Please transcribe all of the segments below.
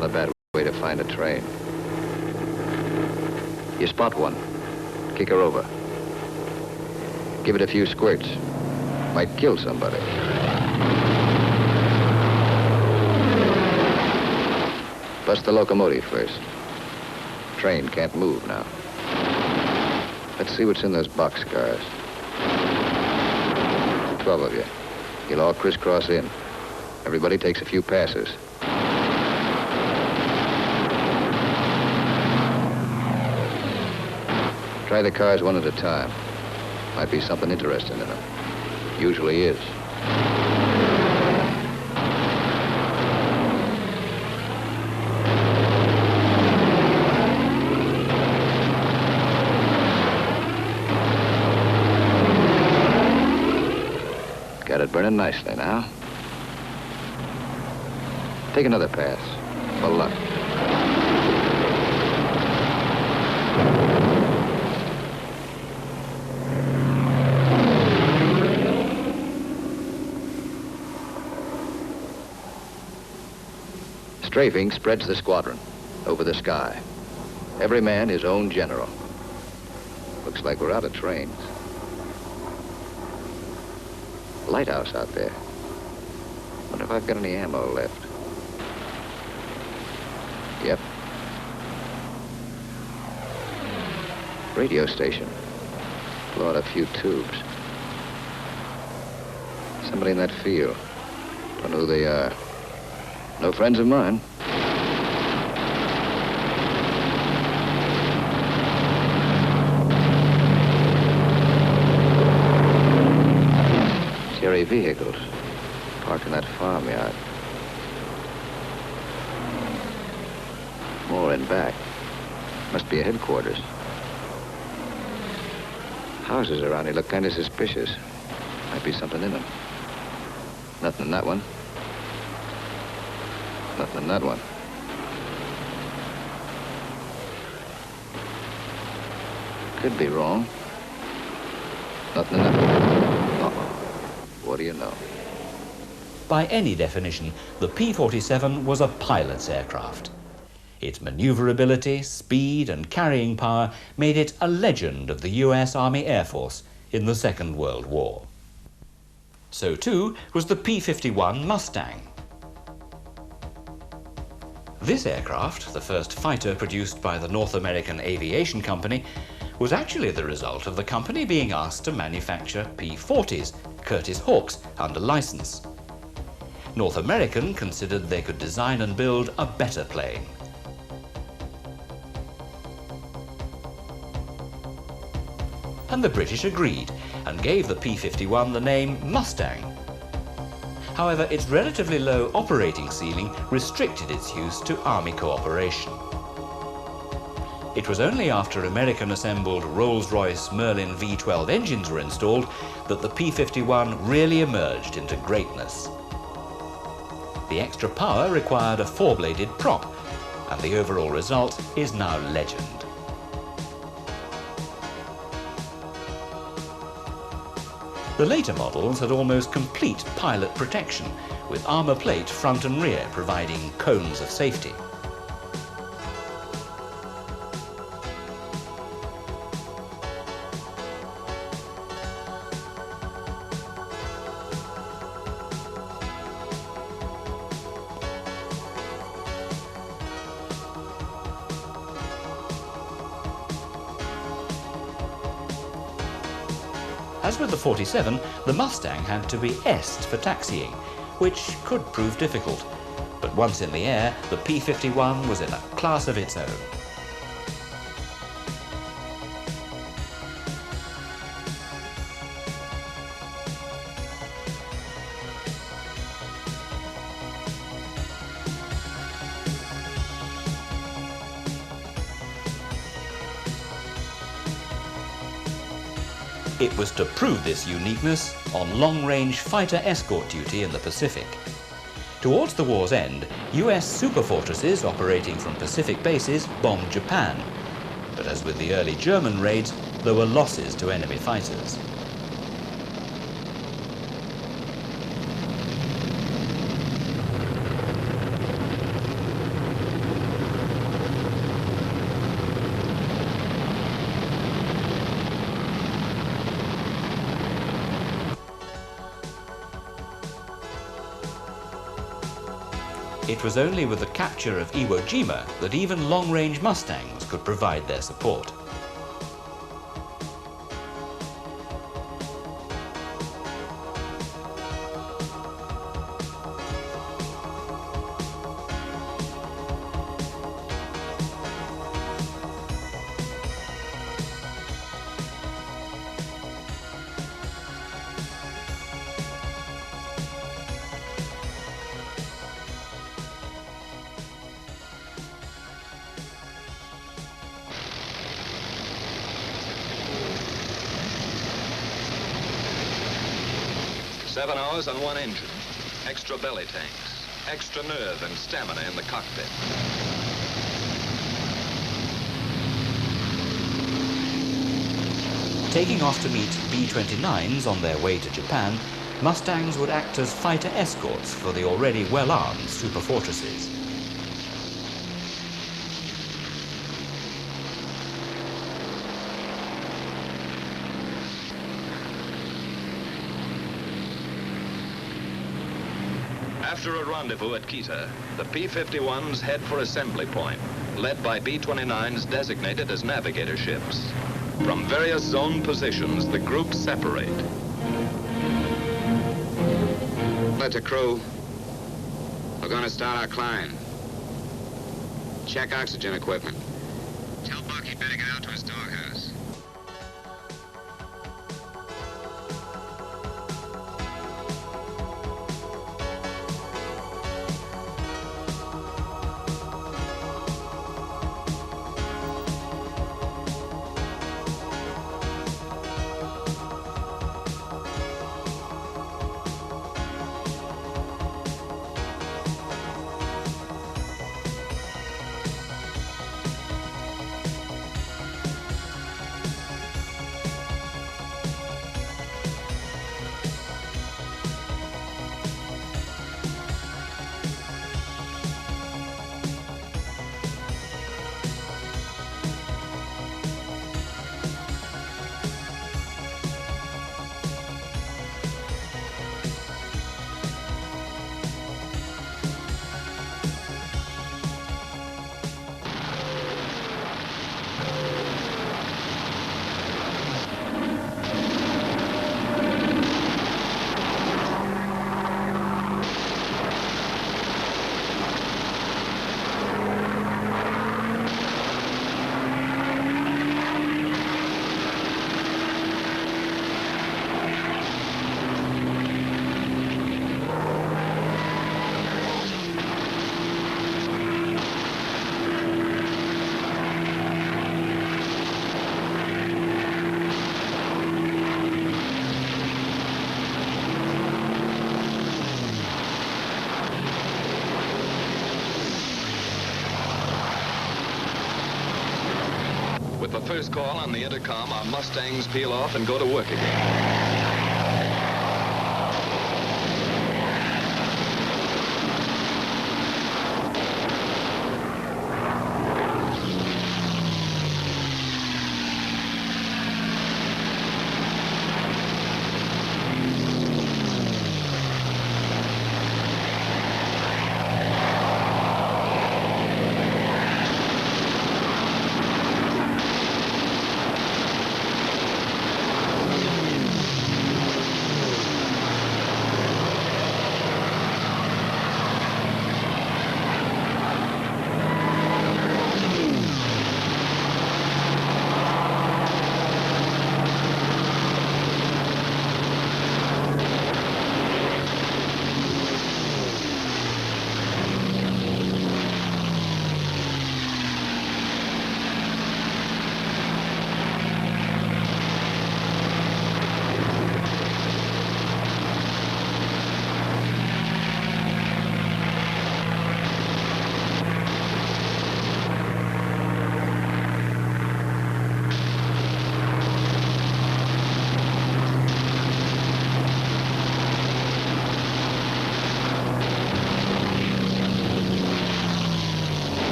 Not a bad way to find a train. You spot one, kick her over. Give it a few squirts. Might kill somebody. Bust the locomotive first. Train can't move now. Let's see what's in those boxcars. 12 of you. You'll all crisscross in. Everybody takes a few passes. Try the cars one at a time. Might be something interesting in them. Usually is. Got it burning nicely now. Take another pass, for luck. Strafing spreads the squadron over the sky. Every man his own general. Looks like we're out of trains. Lighthouse out there. Wonder if I've got any ammo left. Yep. Radio station. Blow out a few tubes. Somebody in that field. Don't know who they are. No friends of mine. Cherry vehicles parked in that farmyard. More in back. Must be a headquarters. Houses around here look kind of suspicious. Might be something in them. Nothing in that one. Nothing in that one. Could be wrong. Nothing in that one. Uh-oh. What do you know? By any definition, the P-47 was a pilot's aircraft. Its maneuverability, speed and carrying power made it a legend of the US Army Air Force in the Second World War. So too was the P-51 Mustang. This aircraft, the first fighter produced by the North American Aviation Company, was actually the result of the company being asked to manufacture P-40s, Curtiss Hawks, under license. North American considered they could design and build a better plane. And the British agreed and gave the P-51 the name Mustang. However, its relatively low operating ceiling restricted its use to Army cooperation. It was only after American-assembled Rolls-Royce Merlin V12 engines were installed that the P-51 really emerged into greatness. The extra power required a four-bladed prop, and the overall result is now legend. The later models had almost complete pilot protection, with armour plate front and rear providing cones of safety. As with the 47, the Mustang had to be S'd for taxiing, which could prove difficult. But once in the air, the P-51 was in a class of its own. It was to prove this uniqueness on long-range fighter escort duty in the Pacific. Towards the war's end, US superfortresses operating from Pacific bases bombed Japan. But as with the early German raids, there were losses to enemy fighters. It was only with the capture of Iwo Jima that even long-range Mustangs could provide their support. Seven hours on one engine, extra belly tanks, extra nerve and stamina in the cockpit. Taking off to meet B-29s on their way to Japan, Mustangs would act as fighter escorts for the already well-armed superfortresses. After a rendezvous at Kita, the P-51s head for assembly point, led by B-29s designated as navigator ships. From various zone positions, the groups separate. Let the crew. We're going to start our climb. Check oxygen equipment. Tell Buck he'd better get out to his doghouse. With the first call on the intercom, our Mustangs peel off and go to work again.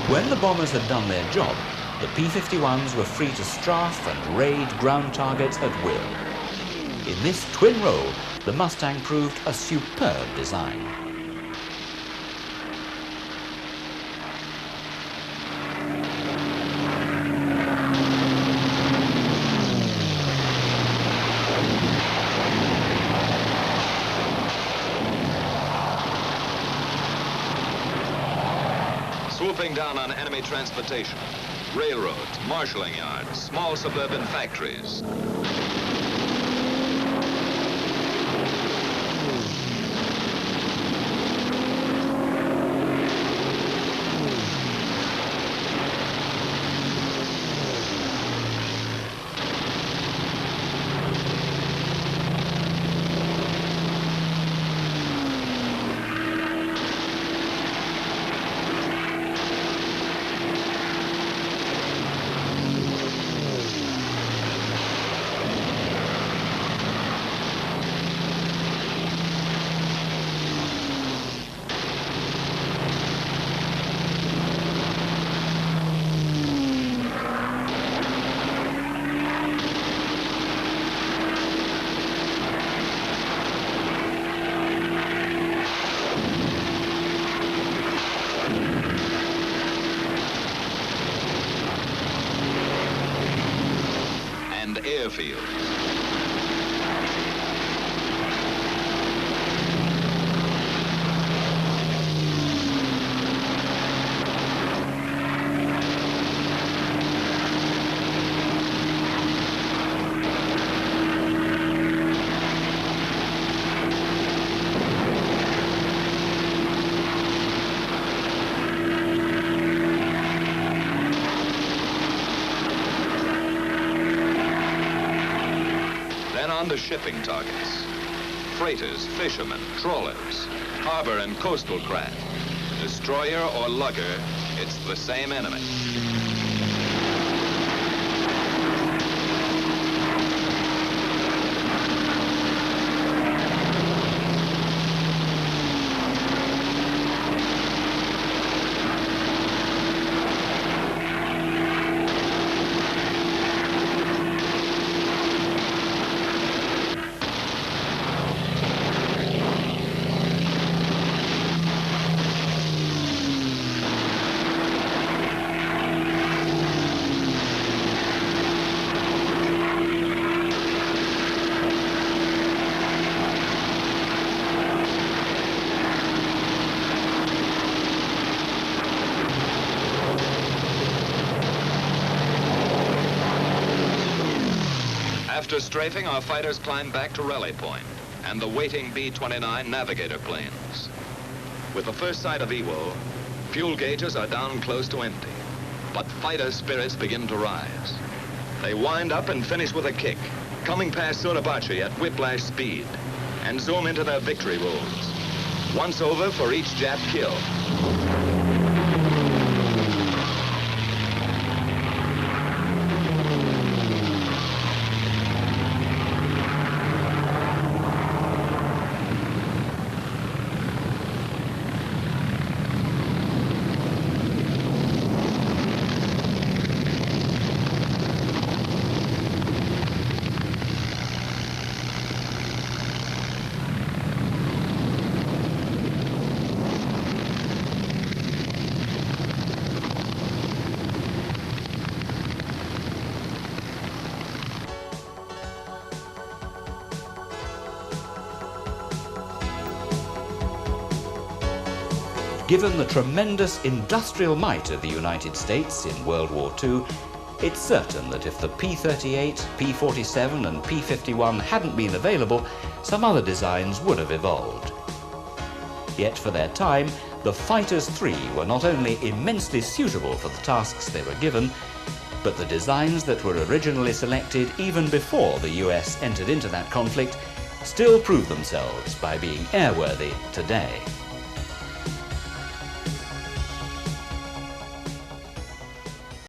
When the bombers had done their job, the P-51s were free to strafe and raid ground targets at will. In this twin role, the Mustang proved a superb design. Swooping down on enemy transportation, railroads, marshalling yards, small suburban factories. Airfields. On to shipping targets. Freighters, fishermen, trawlers, harbor and coastal craft. Destroyer or lugger, it's the same enemy. After strafing, our fighters climbed back to rally point and the waiting B-29 navigator planes. With the first sight of Iwo, fuel gauges are down close to empty, but fighter spirits begin to rise. They wind up and finish with a kick, coming past Suribachi at whiplash speed, and zoom into their victory rolls. Once over for each Jap kill. Given the tremendous industrial might of the United States in World War II, it's certain that if the P-38, P-47 and P-51 hadn't been available, some other designs would have evolved. Yet for their time, the Fighters 3 were not only immensely suitable for the tasks they were given, but the designs that were originally selected even before the US entered into that conflict still prove themselves by being airworthy today.